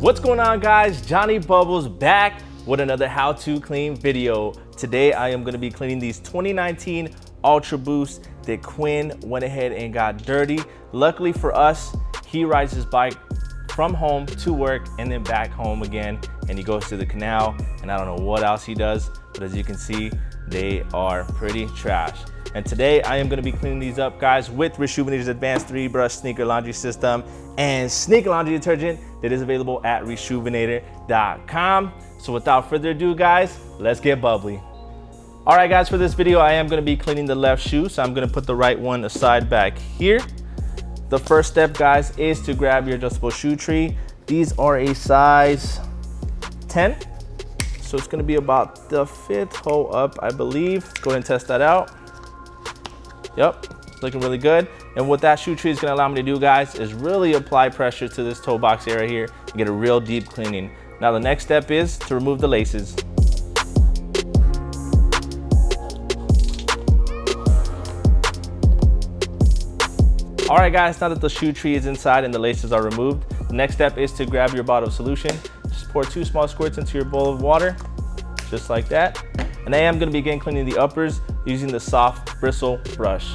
What's going on, guys? Johnny Bubbles back with another how to clean video. Today I am going to be cleaning these 2019 Ultraboost that Quinn went ahead and got dirty. Luckily for us, he rides his bike from home to work and then back home again, and he goes to the canal, and I don't know what else he does, but as you can see, they are pretty trash. And today I am going to be cleaning these up, guys, with Reshoevn8r's advanced 3-brush sneaker laundry system and sneaker laundry detergent that is available at Reshoevn8r.com. So without further ado, guys, let's get bubbly. All right, guys, for this video I am going to be cleaning the left shoe, so I'm going to put the right one aside back here. The first step, guys, is to grab your adjustable shoe tree. These are a size 10, so it's going to be about the 5th hole up, I believe. Go ahead and test that out. Yep, it's looking really good. And what that shoe tree is going to allow me to do, guys, is really apply pressure to this toe box area here and get a real deep cleaning. Now the next step is to remove the laces. All right, guys, now that the shoe tree is inside and the laces are removed, the next step is to grab your bottle of solution. Just pour 2 small squirts into your bowl of water, just like that. And I am going to begin cleaning the uppers using the soft bristle brush.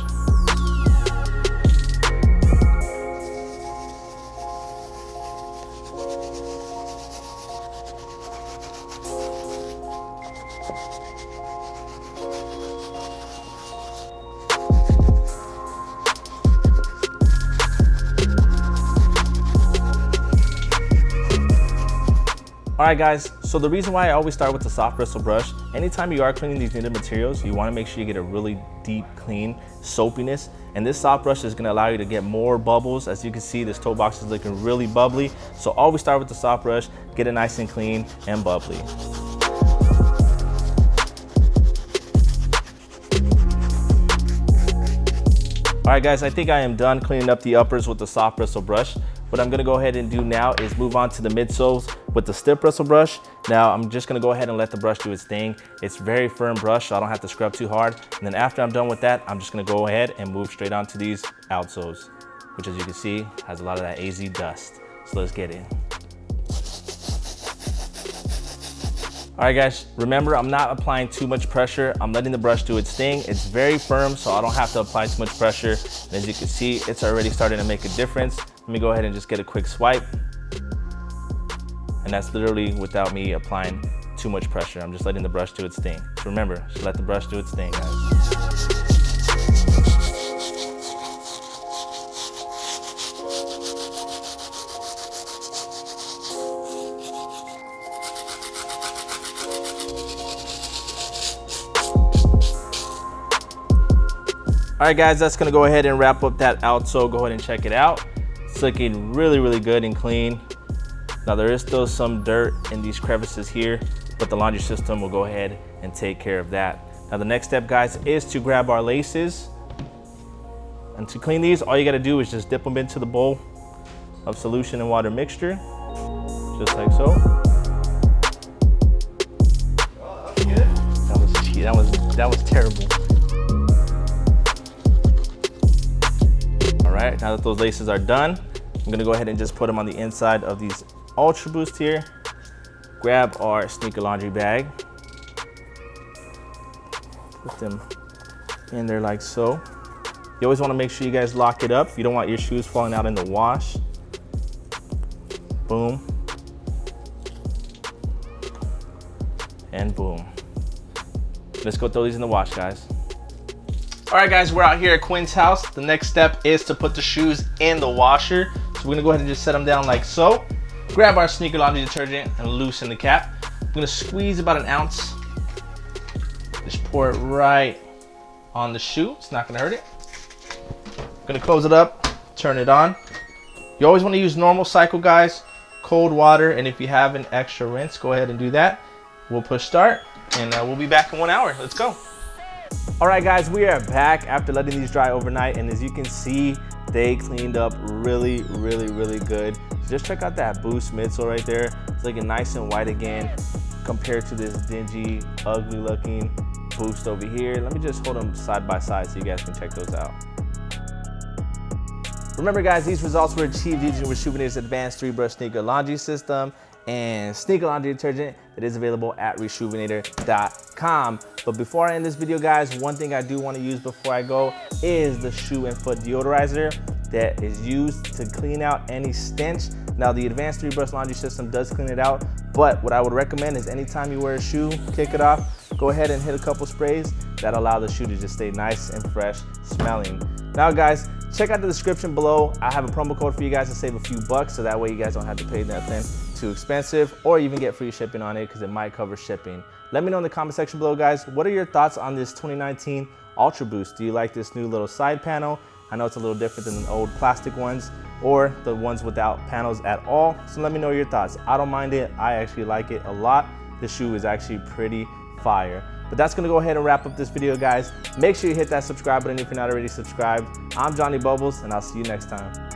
All right, guys, so the reason why I always start with the soft bristle brush, anytime you are cleaning these knitted materials, you wanna make sure you get a really deep, clean soapiness. And this soft brush is gonna allow you to get more bubbles. As you can see, this toe box is looking really bubbly. So always start with the soft brush, get it nice and clean and bubbly. All right, guys, I think I am done cleaning up the uppers with the soft bristle brush. What I'm gonna go ahead and do now is move on to the midsoles with the stiff bristle brush. Now I'm just gonna go ahead and let the brush do its thing. It's very firm brush, so I don't have to scrub too hard. And then after I'm done with that, I'm just gonna go ahead and move straight on to these outsoles, which, as you can see, has a lot of that AZ dust. So let's get in. All right, guys, remember, I'm not applying too much pressure. I'm letting the brush do its thing. It's very firm, so I don't have to apply too much pressure. And as you can see, it's already starting to make a difference. Let me go ahead and just get a quick swipe. And that's literally without me applying too much pressure. I'm just letting the brush do its thing. So remember, just let the brush do its thing, guys. All right, guys, that's gonna go ahead and wrap up that outsole. Go ahead and check it out. It's looking really, really good and clean. Now there is still some dirt in these crevices here, but the laundry system will go ahead and take care of that. Now the next step, guys, is to grab our laces. And to clean these, all you gotta do is just dip them into the bowl of solution and water mixture, just like so. Oh, that was good. That was terrible. All right, now that those laces are done, I'm gonna go ahead and just put them on the inside of these Ultraboost here. Grab our sneaker laundry bag. Put them in there like so. You always wanna make sure you guys lock it up. You don't want your shoes falling out in the wash. Boom. And boom. Let's go throw these in the wash, guys. All right, guys, we're out here at Quinn's house. The next step is to put the shoes in the washer. So we're gonna go ahead and just set them down like so. Grab our sneaker laundry detergent and loosen the cap. I'm gonna squeeze about 1 ounce. Just pour it right on the shoe. It's not gonna hurt it. I'm gonna close it up, turn it on. You always wanna use normal cycle, guys. Cold water, and if you have an extra rinse, go ahead and do that. We'll push start, and we'll be back in 1 hour. Let's go. All right, guys, we are back after letting these dry overnight, and as you can see, they cleaned up really, really, really good. So just check out that Boost midsole right there. It's looking nice and white again compared to this dingy, ugly looking Boost over here. Let me just hold them side by side so you guys can check those out. Remember guys, these results were achieved using Reshoevn8r's advanced 3-brush sneaker laundry system and sneaker laundry detergent that is available at Reshoevn8r.com. But before I end this video guys, one thing I do want to use before I go is the shoe and foot deodorizer that is used to clean out any stench. Now the advanced 3-brush laundry system does clean it out, but what I would recommend is anytime you wear a shoe, kick it off, go ahead and hit a couple sprays that allow the shoe to just stay nice and fresh smelling. Now guys, check out the description below. I have a promo code for you guys to save a few bucks, so that way you guys don't have to pay nothing too expensive or even get free shipping on it because it might cover shipping. Let me know in the comment section below guys, what are your thoughts on this 2019 Ultraboost? Do you like this new little side panel? I know it's a little different than the old plastic ones or the ones without panels at all. So let me know your thoughts. I don't mind it. I actually like it a lot. The shoe is actually pretty fire. But that's gonna go ahead and wrap up this video guys. Make sure you hit that subscribe button if you're not already subscribed. I'm Jonny Bubbles and I'll see you next time.